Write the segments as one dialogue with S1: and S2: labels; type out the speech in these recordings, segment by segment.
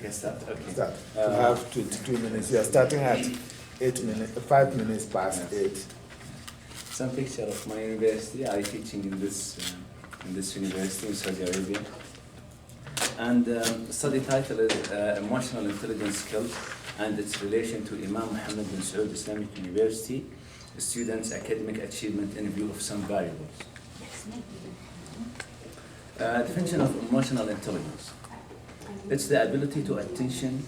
S1: Yes, start. Okay.
S2: Start. You have 22 minutes. You are starting at 5 minutes past 8.
S1: Some picture of my university. I teaching in this university in Saudi Arabia. And study title is Emotional Intelligence Skills and its relation to Imam Mohammed bin Saud Islamic University, students' academic achievement in view of some variables. Definition of emotional intelligence. It's the ability to attention,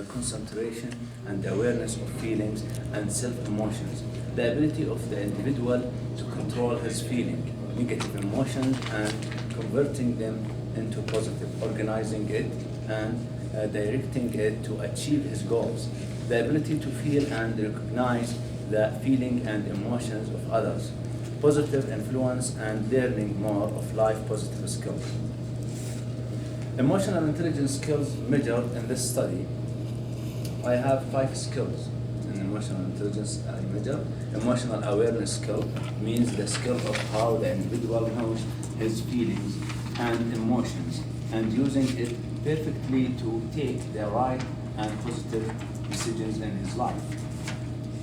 S1: concentration, and awareness of feelings and self-emotions. The ability of the individual to control his feeling, negative emotions, and converting them into positive, organizing it and directing it to achieve his goals. The ability to feel and recognize the feeling and emotions of others. Positive influence and learning more of life positive skills. Emotional intelligence skills measured in this study. I have 5 skills in emotional intelligence I measure. Emotional awareness skill means the skill of how the individual knows his feelings and emotions and using it perfectly to take the right and positive decisions in his life.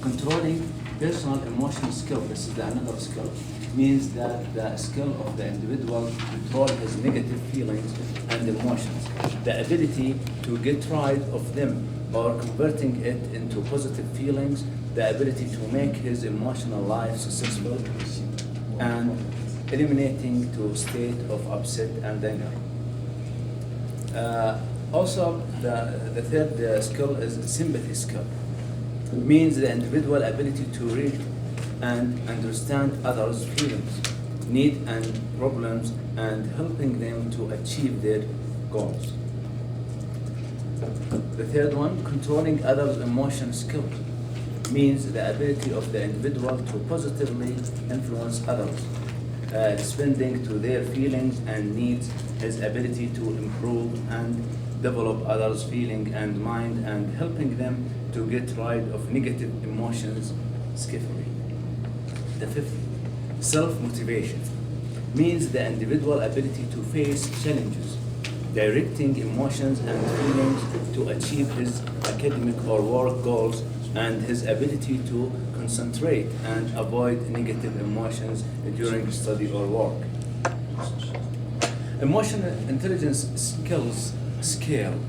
S1: Controlling personal emotional skill, this is another skill, means that the skill of the individual to control his negative feelings and emotions. The ability to get rid of them or converting it into positive feelings, the ability to make his emotional life successful, and eliminating to state of upset and anger. Also, the third skill is sympathy skill. It means the individual ability to read and understand others' feelings, needs and problems, and helping them to achieve their goals. The third one, controlling others' emotion skills, means the ability of the individual to positively influence others, responding to their feelings and needs, his ability to improve and develop others' feeling and mind, and helping them to get rid of negative emotions skillfully. The fifth, self-motivation, means the individual ability to face challenges, directing emotions and feelings to achieve his academic or work goals, and his ability to concentrate and avoid negative emotions during study or work. Emotional intelligence skills scale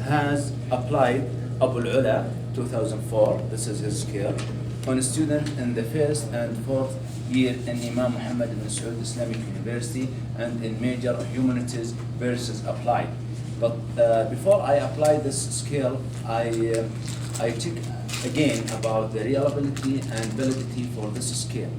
S1: has applied Abu Ula 2004, this is his scale, on a student in the first and fourth year in Imam Mohammed bin Saud Islamic University and in major humanities versus applied. But before I apply this scale, I check again about the reliability and validity for this scale.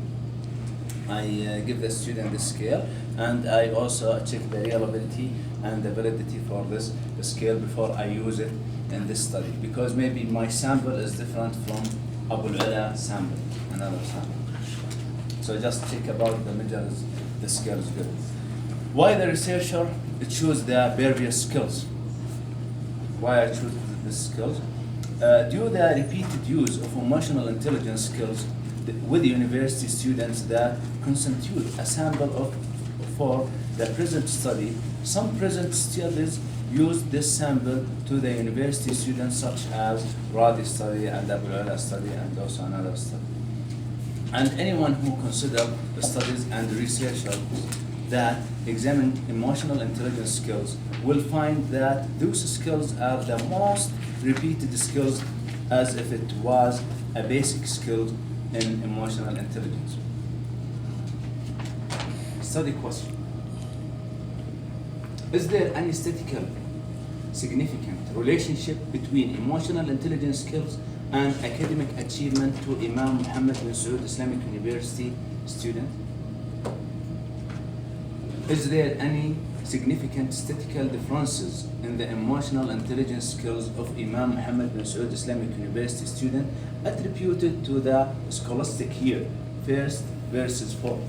S1: I give the student the scale, and I also check the reliability and the validity for this scale before I use it in this study, because maybe my sample is different from Abu Ula sample, another sample. So just check about the measures, the scale is good. Why the researcher choose the various skills? Why I choose these skills? Due the repeated use of emotional intelligence skills with university students that constitute a sample of for the present study, some present studies use this sample to the university students such as Radi study and Abu Ula study and also another study. And anyone who consider the studies and researchers that examine emotional intelligence skills will find that those skills are the most repeated skills as if it was a basic skill in emotional intelligence. Study question. Is there any statistical significant relationship between emotional intelligence skills and academic achievement to Imam Mohammed bin Saud Islamic University student? Is there any significant statistical differences in the emotional intelligence skills of Imam Mohammed bin Saud Islamic University student attributed to the scholastic year, first versus fourth?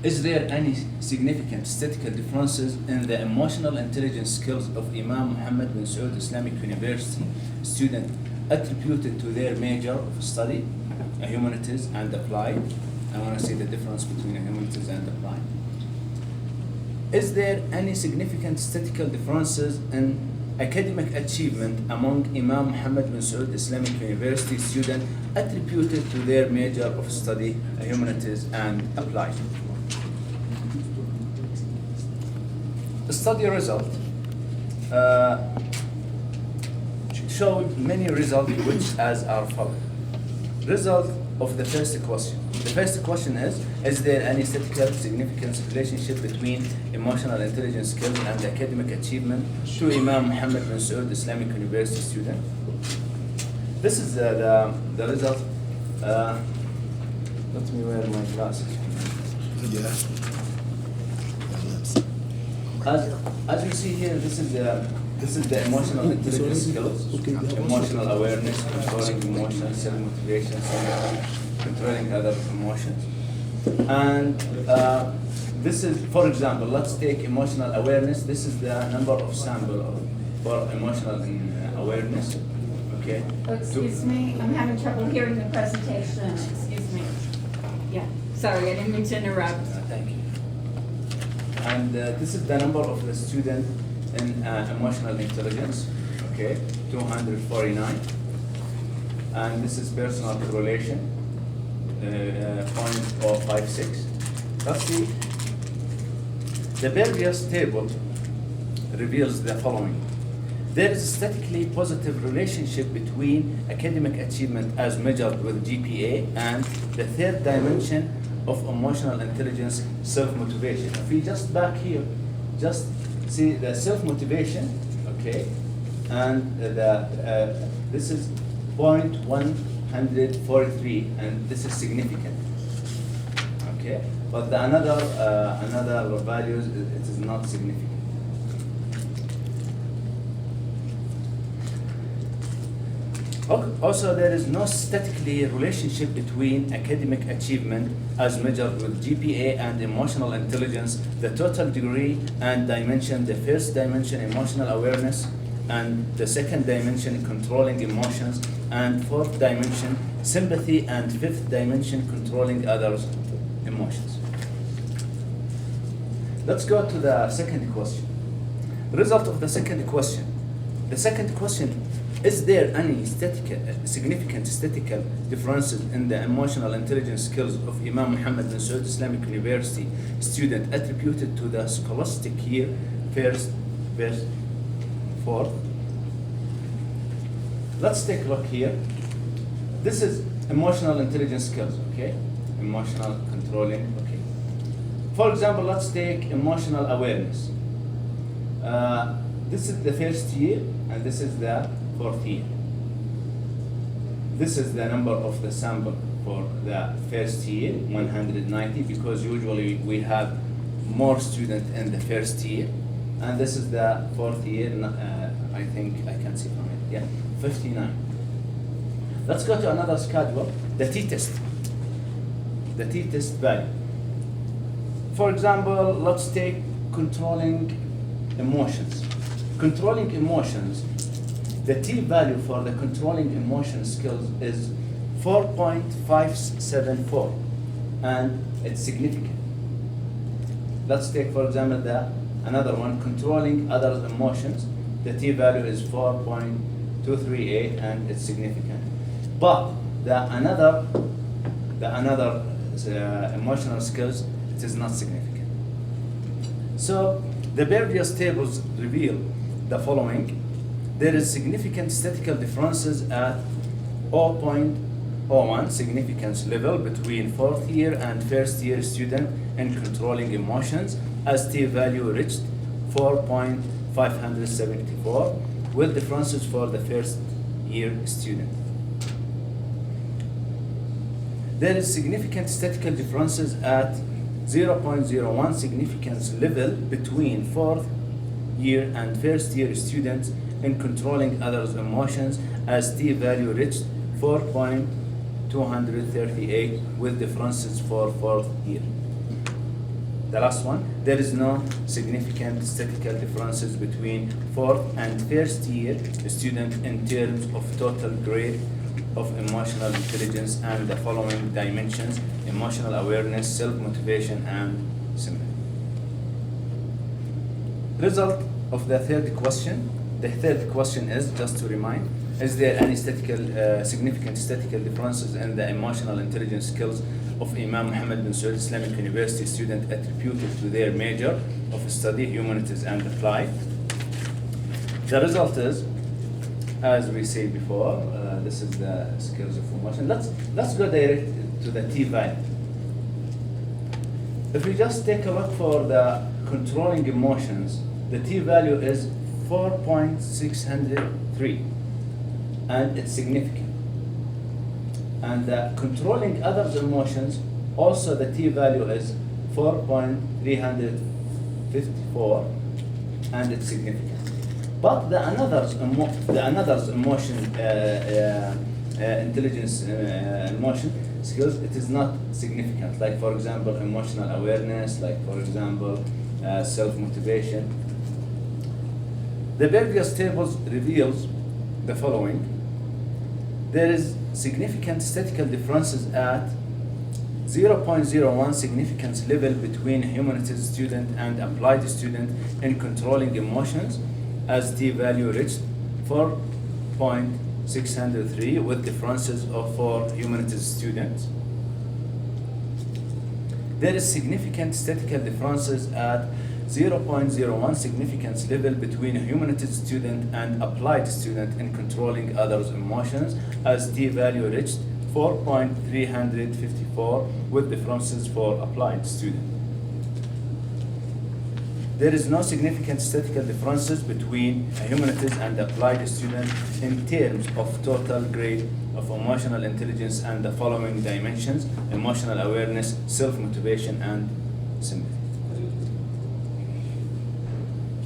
S1: Is there any significant statistical differences in the emotional intelligence skills of Imam Mohammed bin Saud Islamic University student attributed to their major of study, humanities and applied? I want to see the difference between humanities and applied. Is there any significant statistical differences in academic achievement among Imam Mohammed bin Saud Islamic University students attributed to their major of study, humanities and applied? The study result showed many results which as are following. Result of the first question. The first question is there any statistical significance relationship between emotional intelligence skills and academic achievement to Imam Mohammed bin Saud Islamic University student? This is the result. Let me wear my glasses.
S2: Yeah.
S1: As you see here, this is the emotional intelligence skills, emotional awareness, controlling emotions, self-motivation, controlling other emotions. And this is, for example, let's take emotional awareness. This is the number of sample for emotional awareness. Okay.
S3: Oh, excuse me, I'm having trouble hearing the presentation. Excuse me. Yeah, sorry, I didn't mean to interrupt.
S1: Thank you. And this is the number of the student in emotional intelligence, okay, 249. And this is personal correlation, 0.056. Let's see. The previous table reveals the following. There is a statistically positive relationship between academic achievement as measured with GPA and the third dimension of emotional intelligence, self-motivation. If we just back here, just see the self-motivation, okay, and this is 0.143, and this is significant, okay, but the another values, it is not significant. Also, there is no statically relationship between academic achievement as measured with GPA and emotional intelligence, the total degree and dimension, the first dimension emotional awareness, and the second dimension controlling emotions, and fourth dimension sympathy, and fifth dimension controlling others' emotions. Let's go to the second question. Result of the second question. The second question, is there any significant statistical differences in the emotional intelligence skills of Imam Mohammed bin Saud Islamic University student attributed to the scholastic year first, fourth? Let's take a look here. This is emotional intelligence skills, okay? Emotional controlling, okay. For example, let's take emotional awareness. This is the first year, and this is the fourth year. This is the number of the sample for the first year, 190, because usually we have more students in the first year. And this is the fourth year, I think I can see from it, yeah, 59. Let's go to another schedule, the t-test. The t-test value. For example, let's take controlling emotions. Controlling emotions, the t-value for the controlling emotion skills is 4.574, and it's significant. Let's take, for example, another one, controlling other emotions. The t-value is 4.238, and it's significant. But the another emotional skills, it is not significant. So the previous tables reveal the following. There is significant statistical differences at 0.01 significance level between fourth year and first year student in controlling emotions, as t-value reached 4.574, with differences for the first year student. There is significant statistical differences at 0.01 significance level between fourth year and first year students in controlling others' emotions, as t-value reached 4.238, with differences for fourth year. The last one, there is no significant statistical differences between fourth and first year student in terms of total grade of emotional intelligence and the following dimensions: emotional awareness, self-motivation, and sympathy. Result of the third question. The third question is, just to remind, is there any significant statistical differences in the emotional intelligence skills of Imam Mohammed bin Saud Islamic University student attributed to their major of study, humanities and applied? The result is, as we said before, this is the skills of emotion. Let's go direct to the T value. If we just take a look for the controlling emotions, the T value is 4.603, and it's significant. And controlling others' emotions, also the T value is 4.354, and it's significant. But the another's emotion, intelligence, emotion skills, it is not significant. Like for example, emotional awareness, like for example, self-motivation. The previous tables reveals the following. There is significant statistical differences at 0.01 significance level between humanities student and applied student in controlling emotions, as T value reached 4.603 with differences for humanities students. There is significant statistical differences at 0.01 significance level between a humanities student and applied student in controlling others' emotions, as T value reached 4.354 with differences for applied student. There is no significant statistical differences between a humanities and applied student in terms of total grade of emotional intelligence and the following dimensions: emotional awareness, self-motivation, and sympathy.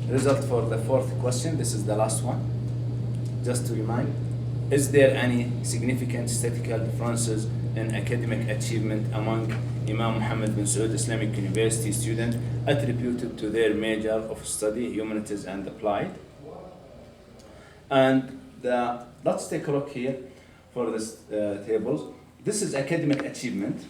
S1: Result for the fourth question, this is the last one. Just to remind, is there any significant statistical differences in academic achievement among Imam Mohammed bin Saud Islamic University students attributed to their major of study, humanities and applied? And let's take a look here for this tables. This is academic achievement.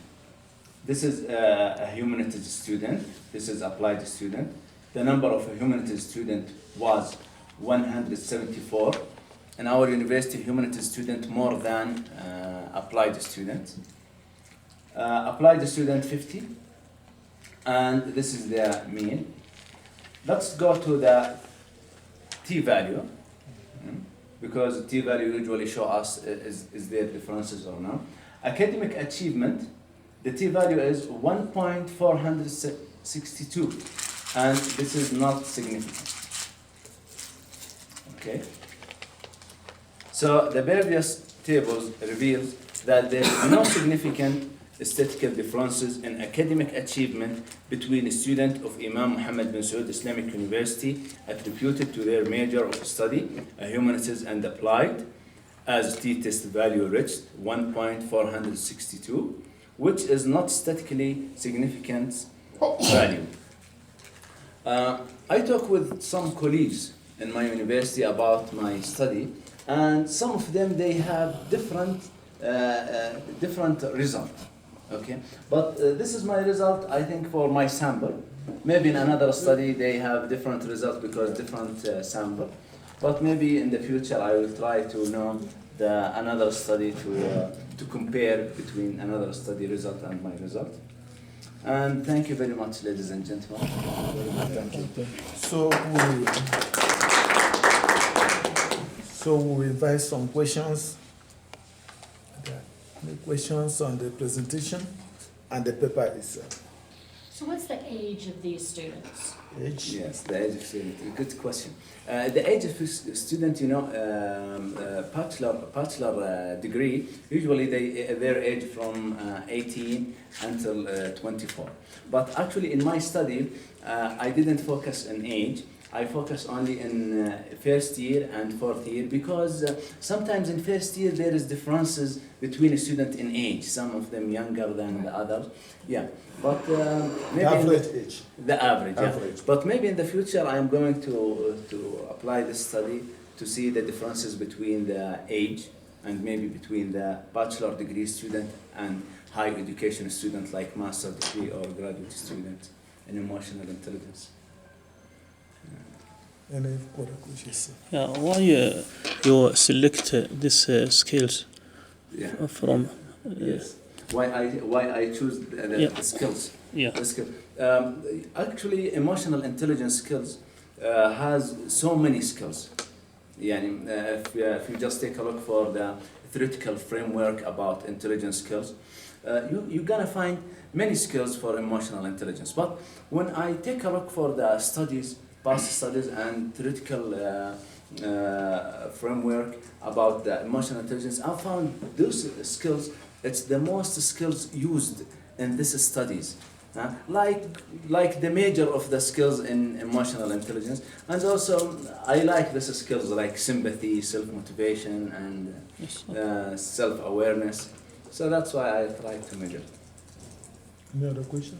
S1: This is a humanities student. This is applied student. The number of a humanities student was 174. In our university, humanities student more than applied students. Applied student 50, and this is the mean. Let's go to the T value, because T value usually show us is there differences or not. Academic achievement, the T value is 1.462, and this is not significant. Okay. So the previous tables reveals that there is no significant statistical differences in academic achievement between a student of Imam Mohammed bin Saud Islamic University attributed to their major of study, humanities and applied, as T-test value reached 1.462, which is not statistically significant value. I talked with some colleagues in my university about my study, and some of them, they have different result. Okay, but this is my result, I think, for my sample. Maybe in another study they have different results because different sample. But maybe in the future I will try to know another study to compare between another study result and my result. And thank you very much, ladies and gentlemen.
S2: Thank you. So we invite some questions. The questions on the presentation and the paper itself.
S4: So what's the age of these students?
S2: Age?
S1: Yes, the age of student. Good question. The age of student, bachelor degree, usually their age from 18 until 24. But actually in my study, I didn't focus on age. I focus only in first year and fourth year, because sometimes in first year there is differences between a student in age. Some of them younger than the others. Yeah, but maybe
S2: the average age.
S1: The average.
S2: Average.
S1: Yeah. But maybe in the future I am going to apply this study to see the differences between the age and maybe between the bachelor degree student and higher education student like master degree or graduate student in emotional intelligence.
S2: Any other questions?
S5: Yeah, why you select these skills
S1: Yeah.
S5: from?
S1: Yes. Why I choose
S5: Yeah.
S1: the skills.
S5: Yeah.
S1: The skill. Actually, emotional intelligence skills has so many skills. يعني, if you just take a look for the theoretical framework about intelligence skills, you're gonna find many skills for emotional intelligence. But when I take a look for the studies, past studies and theoretical framework about the emotional intelligence, I found those skills, it's the most skills used in these studies. Like the major of the skills in emotional intelligence, and also I like these skills like sympathy, self-motivation, and self-awareness. So that's why I try to measure.
S2: Any other question?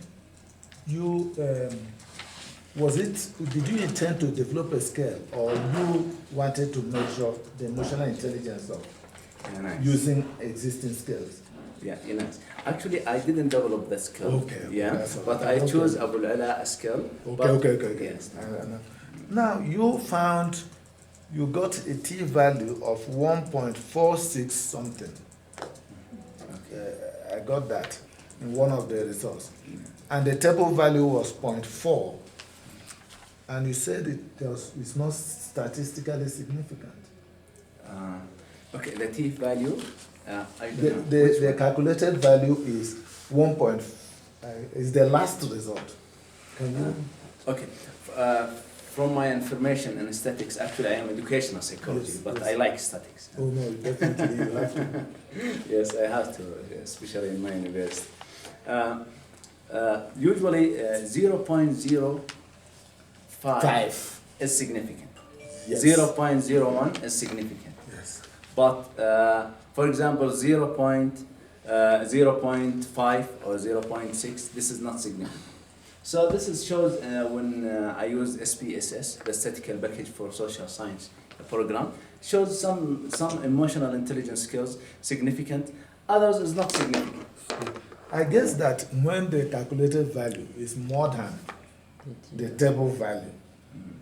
S2: You, did you intend to develop a scale, or you wanted to measure the emotional intelligence of
S1: Nice.
S2: using existing skills?
S1: Yeah, nice. Actually, I didn't develop the skill.
S2: Okay,
S1: Yeah,
S2: that's all.
S1: but I
S2: Okay.
S1: chose Abu Ala skill.
S2: Okay.
S1: Yes.
S2: Now, you got a t-value of 1.46 something. I got that in one of the results. And the table value was 0.4. And you said it's not statistically significant.
S1: Okay, the T value. I don't know.
S2: The calculated value is 1. Is the last result. Can you?
S1: Okay. From my information in statistics, actually I am educational psychology,
S2: Yes,
S1: but
S2: yes.
S1: I like statistics.
S2: Oh no, definitely you have to.
S1: Yes, I have to, especially in my university. Usually 0.05 is significant.
S2: Yes.
S1: 0.01 is significant.
S2: Yes.
S1: But for example, 0.5 or 0.6, this is not significant. So this shows when I use SPSS, the Statistical Package for Social Science program, shows some emotional intelligence skills significant, others is not significant.
S2: I guess that when the calculated value is more than the table value,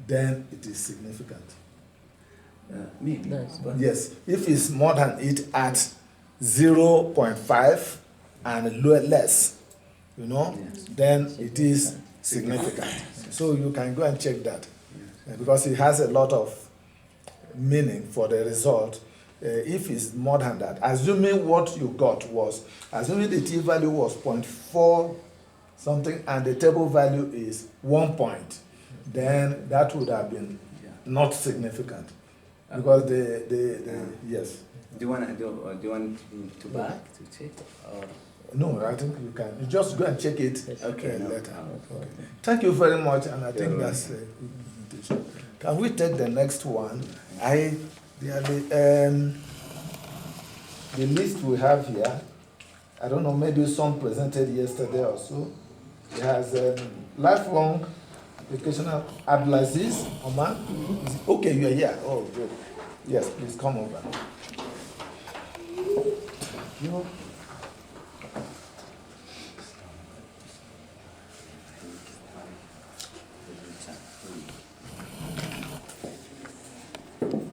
S2: then it is significant.
S1: Maybe. But
S2: Yes, if it's more than it at 0.5 and less,
S1: Yes.
S2: then it is significant. So you can go and check that because it has a lot of meaning for the result. If it's more than that, assuming what you got was, assuming the t-value was 0.4 something and the table value is 1 point, then that would have been not significant because yes.
S1: Do you want to back to check or?
S2: No, I think you can. You just go and check it
S1: Okay, no.
S2: later.
S1: Okay.
S2: Okay. Thank you very much, and I think
S1: You're
S2: that's a good presentation. Can we take the next one? The list we have here, I don't know, maybe some presented yesterday or so. It has lifelong educational Abdulaziz Omar. Okay, you are here. Oh, good. Yes, please come over.